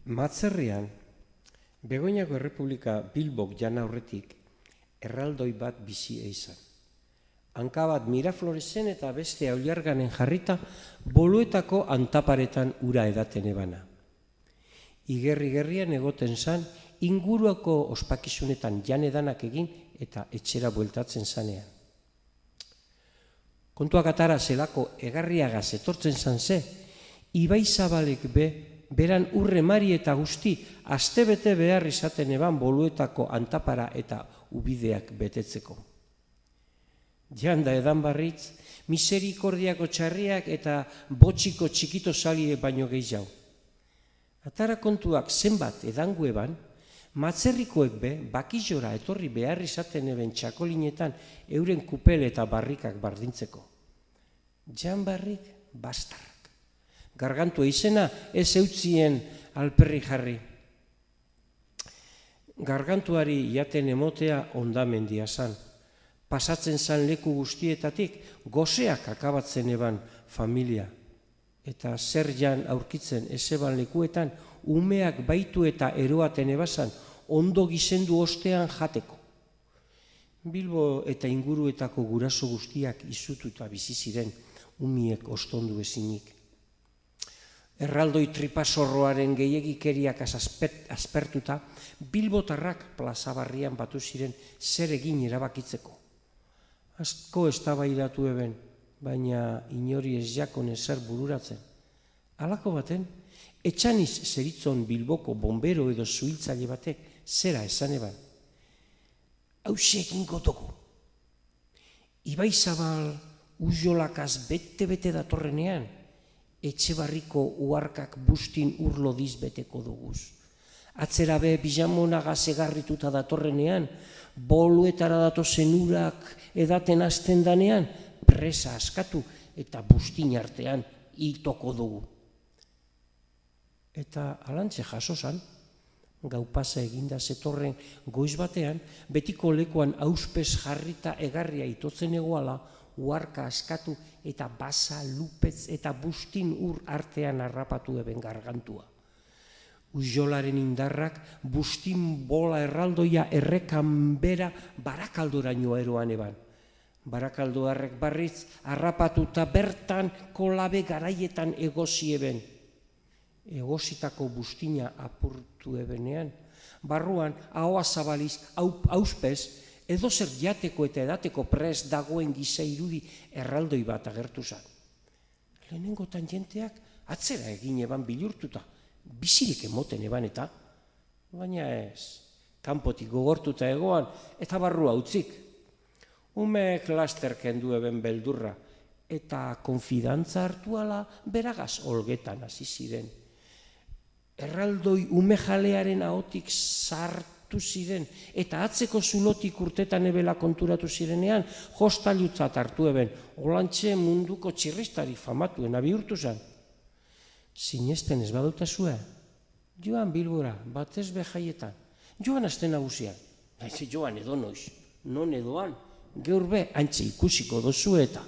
Matzerrian, Begoñako Errepublika Bilbok jan aurretik, erraldoi bat bizi izan. Hanka bat Mirafloresen eta beste Auliarganen jarrita, Boluetako antaparetan ura edaten ebana. Igerri-gerrian egoten zan, inguruako ospakizunetan jan edanak egin eta etxera bueltatzen zanean. Kontuak atara zelako egarriagaz etortzen zan ze, Ibai Zabalek beran urre mari eta guzti, astebete behar izaten eban Boluetako antapara eta ubideak betetzeko. Janda edan barritz, miserikordiako txarriak eta botxiko txikito salire baino gehiago. Atara kontuak zenbat edango eban, Matzerrikoek bakillora etorri behar izaten eben txakolinetan euren kupel eta barrikak bardintzeko. Jan barrik bastarrak. Gargantua izena ez eutzien alperri jarri. Gargantuari jaten emotea ondamendia zan. Pasatzen zan leku guztietatik goseak akabatzen eban familia. Eta zer jan aurkitzen ezeban lekuetan umeak baitu eta eroaten ebazan ondo gizendu ostean jateko. Bilbo eta inguruetako guraso guztiak izututa bizi ziren umiek ostondu ezinik. Erraldoi tripasorroaren gehiegikeriak aspertuta, Bilbotarrak plazabarrian batu ziren zer egin erabakitzeko. Asko eztabaidatu eben, baina inori ez jakon ezer bururatzen. Halako baten, etxaniz zeritzon Bilboko bombero edo zuhiltzaile batek zera esan eban. Hauxe egin gotoko. Ibai Zabal uzolakaz bete-bete datorrenean, Etxebarriko uharkak bustin urlodiz beteko duguz. Atzera be bijamonagaz egarrituta datorrenean, Boluetara datozen urak edaten hasten danean, presa askatu eta bustin artean itoko dugu. Eta alantxe jaso zan, gau pasa eginda zetorren goiz batean, betiko lekuan auspez jarrita egarria itotzen egoala, uharka askatu eta basa, lupetz eta bustin ur artean harrapatu eben gargantua. Uzolaren indarrak bustin bola erraldoia errekan bera Barakaldoraino eroan eban. Barakaldoarrek barritz harrapatuta bertan kolabe garaietan egozi eben. Egozitako bustina apurtu ebenean, barruan ahoa zabaliz auspez edo zer jateko eta edateko prest dagoen giza irudi erraldoi bat agertu zan. Lehenengotan jenteak atzera egin eban bilurtuta, bizirik emoten eban eta, baina ez, kanpotik gogortuta egoan eta barrua utzik. Umeek laster kendu eben beldurra eta konfidantza hartuala beragaz olgetan hasi ziren. Erraldoi umejalearen ahotik sartu ziren eta atzeko zulotik urtetan ebela konturatu zirenean jostailutzat hartu eben, olantxe munduko txirristari famatuena bihurtu zen. Sinesten ez badutazue, joan Bilbora, batez behaietan, joan aste nagusian, joan edo noiz, non edoan, geur be, antxe ikusiko dozu eta.